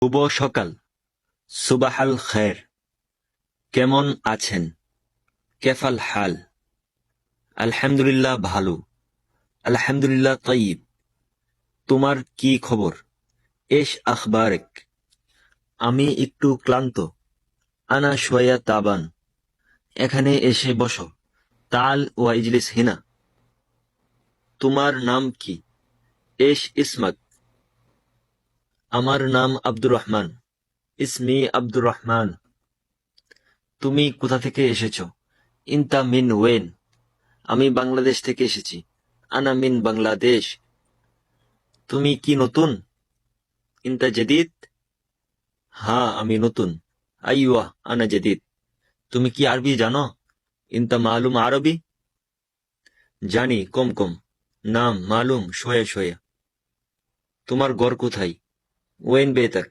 শুভ সকাল, সুবাহাল খের। কেমন আছেন? কেফাল হাল? আলহামদুলিল্লাহ ভালো। আলহামদুলিল্লাহ তয়িব। তোমার কি খবর? এশ আখবারেক। আমি একটু ক্লান্ত। আনা শোয়া তাবান। এখানে এসে বসো। তাল ওয়া ইজলিস হিনা। তোমার নাম কি? এশ ইসমাক। আমার নাম আব্দুর রহমান। ইসমি আব্দুর রহমান। তুমি কোথা থেকে এসেছো? ইনতা মিন ওয়েন? আমি বাংলাদেশ থেকে এসেছি। আনা মিন বাংলাদেশ। তুমি কি নতুন? ইনতা জদিদ? হ্যাঁ, আমি নতুন। আইওয়া আনা জদিদ। তুমি কি আরবি জানো? ইনতা মালুম আরবি? জানি কম কম। নাম মালুম শোয়া শোয়া। তোমার ঘর কোথায়? ওয়েন বেতার।